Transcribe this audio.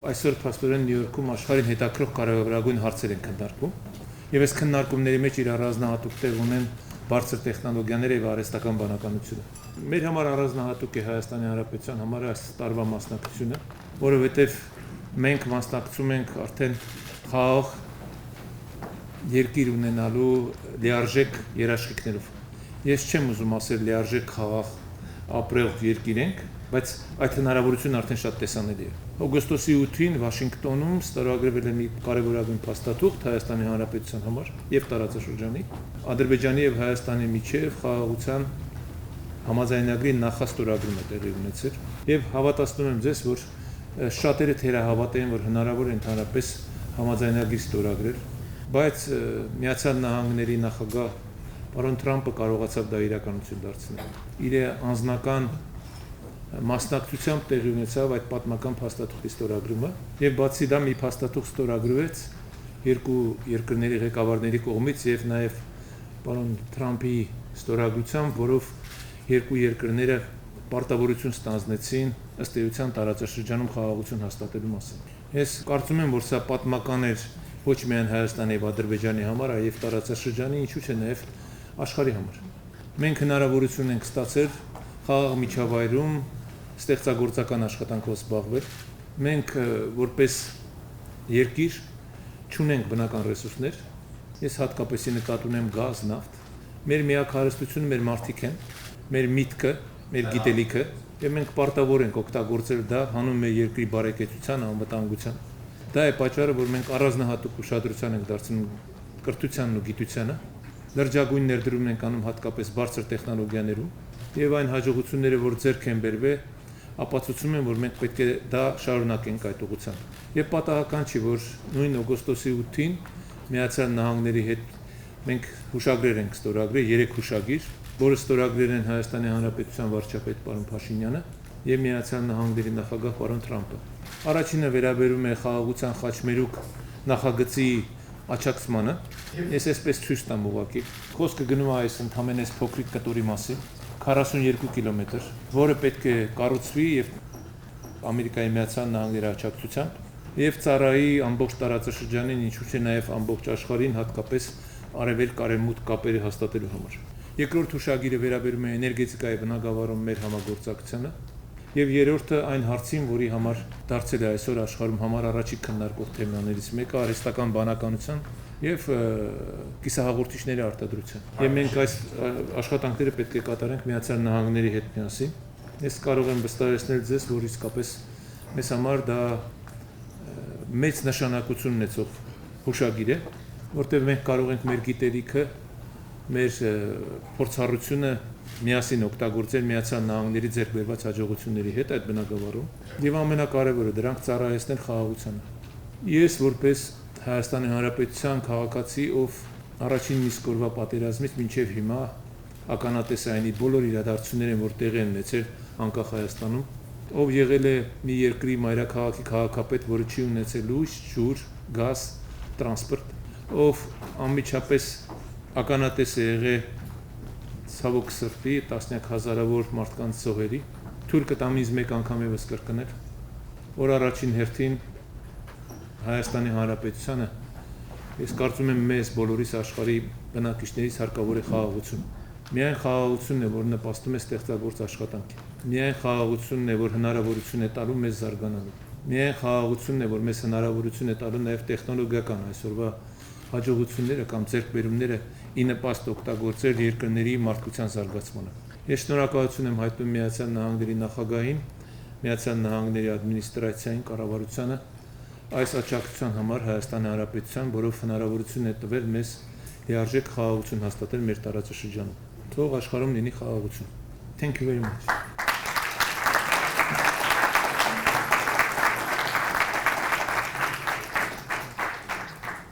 Այսօր փաստորեն Նյու Յորքում աշխարհին հետաքրքրող կարևորագույն հարցեր են քննարկվում, եւ այս քննարկումների մեջ իր առանձնահատուկ տեղ ունեն բարձր տեխնոլոգիաները եւ արհեստական բանականությունը։ Մեր համար առանձնահատուկ է Հայաստանի Հանրապետության համար այս տարվա մասնակցությունը, որովհետեւ մենք մասնակցում ենք արդեն խաղաղ երկիր ունենալու լիարժեք երաշխիքներով։ Ես չեմ ուզում ասել լիարժեք խաղաղ ապրող երկիր ենք, բայց այդ հնարավորությունը արդեն շատ տեսանելի է։ Օգոստոսի 8-ին Վաշինգտոնում ստորագրվել է մի կարևորագույն փաստաթուղթ Հայաստանի Հանրապետության համար եւ տարածաշրջանի, Ադրբեջանի եւ Հայաստանի միջեւ խաղաղության համաձայնագրի նախաստորագրումը տեղի ունեցել եւ հավատացնում եմ ձեզ, որ շատերը թերահավատ են, որ հնարավոր է ընդհանրապես համաձայնագրի ստորագրել, բայց Միացյալ Նահանգների նախագահ պարոն Թրամփը կարողացավ դա իրականություն դարձնել։ Իր անձնական մասնակցությամբ տեղի ունեցավ այդ պատմական փաստաթուղթի ստորագրումը եւ բացի դա մի փաստաթուղթ ստորագրվեց երկու երկրների ղեկավարների կողմից եւ նաեւ պարոն Թրամփի ստորագրությամբ, որով երկու երկրները պարտավորություն ստանձնեցին ըստ էության տարածաշրջանում խաղաղություն հաստատելու մասին։ Ես կարծում եմ, որ սա պատմական էր ոչ միայն Հայաստանի եւ Ադրբեջանի համար, այլև տարածաշրջանի, ինչու՞ չէ նաեւ աշխարհի համար։ Մենք հնարավորություն ենք ստացել խաղաղ միջավայրում ստեղծագործական աշխատանքով զբաղվել։ Մենք որպես երկիր չունենք բնական ռեսուրսներ։ Ես հատկապես նկատի ունեմ գազ, նավթ։ Մեր միակ հարստությունը մեր մարդիկ են, մեր միտքը, մեր գիտելիքը, եւ մենք պարտավոր ենք օգտագործել դա հանուն մեր երկրի բարեկեցության, անվտանգության։ Դա է պատճառը, որ մենք առանձնահատուկ ուշադրություն ենք դարձնում կրթությանն ու գիտությանը, լրջագույն ներդրում ենք անում հատկապես բարձր տեխնոլոգիաներում, եւ այն հաջողությունները, որ ձեռք են բերվել, ապացուցում են, որ մենք պետք է դա շարունակենք այդ ուղղությամբ։ Եվ պատահական չի, որ նույն օգոստոսի 8-ին Միացյալ Նահանգների հետ մենք հուշագրեր ենք ստորագրել, 3 հուշագիր, որը ստորագրել են Հայաստանի Հանրապետության վարչապետ պարոն Փաշինյանը եւ Միացյալ Նահանգների նախագահ պարոն Թրամփը։ Առաջինը վերաբերում է խաղաղության խաչմերուկ նախագծի աչակցմանը։ Ես այսպես ցույց տամ ուղղակի։ Խոսքը գնում է այս ընդհանրապես փոքրիկ կտորի մասին, 42 կիլոմետր, որը պետք է կառուցվի եւ Ամերիկայի Միացյալ Նահանգների աջակցությամբ եւ ծառայի ամբողջ տարածաշրջանին, ինչու՞ չէ նաեւ ամբողջ աշխարհին, հատկապես արևելք-արևմուտք կապերը հաստատելու համար։ Երկրորդ հուշագիրը վերաբերում է էներգետիկայի բնագավառում մեր համագործակցությանը եւ երրորդը այն հարցին, որի համար դարձել է այսօր աշխարհում համար առաջին քննարկող թեմաներից մեկը արհեստական բանականության եւ կիսահաղորդիչների արտադրության։ Եվ մենք այս աշխատանքները պետք է կատարենք Միացյալ Նահանգների հետ միասին։ Ես կարող եմ վստահեցնել ձեզ, որ իսկապես մեզ համար դա մեծ նշանակություն ունեցող հուշագիր է, որտեղ մենք կարող ենք մեր գիտելիքը, մեր փորձառությունը միասին օգտագործել Միացյալ Նահանգների ձեռք բերված հաջողությունների հետ այդ բնագավառում եւ ամենակարևորը դրանք ծառայեցնել խաղաղությանը։ Ես որպես Հայաստանի Հանրապետության քաղաքացի, ով առաջին իսկ օրվա պատերազմից մինչև հիմա ականատես է այնի բոլոր իրադարձություններին, որ տեղի են ունեցել անկախ Հայաստանում, ով եղել է մի երկրի մայրաքաղաքի քաղաքապետ, որը չի ունեցել լույս, ջուր, գազ, տրանսպորտ, ով անմիջապես ականատես է եղել ցավոք սրտի տասնյակ հազարավոր մարդկանց զոհերի, թույլ կտամ ինձ մեկ անգամ եւս կրկնել, որ առաջին հերթին Հայաստանի Հանրապետությանը, ես կարծում եմ մեզ բոլորիս աշխարհի բնակիչներից հարկավոր է խաղաղություն։ Միայն խաղաղությունն է, որ նպաստում է ստեղծագործ աշխատանքին։ Միայն խաղաղությունն է, որ հնարավորություն է տալու մեզ զարգանալու։ Միայն խաղաղությունն է, որ մեզ հնարավորություն է տալու նաև տեխնոլոգիական այսօրվա հաջողությունները կամ ձեռքբերումները ի նպաստ օգտագործել երկրների մարդկության զարգացմանը։ Ես շնորհակալություն եմ հայտնում Միացյալ Նահանգների նախագահին, Միացյալ Նահանգների ադմինիստրացիային, կառավարությանը այս աջակցության համար Հայաստանի Հանրապետության, որով հնարավորություն է տվել մեզ լիարժեք խաղաղություն հաստատել մեր տարածաշրջանում։ Թող աշխարհում լինի խաղաղություն։ Thank you very much.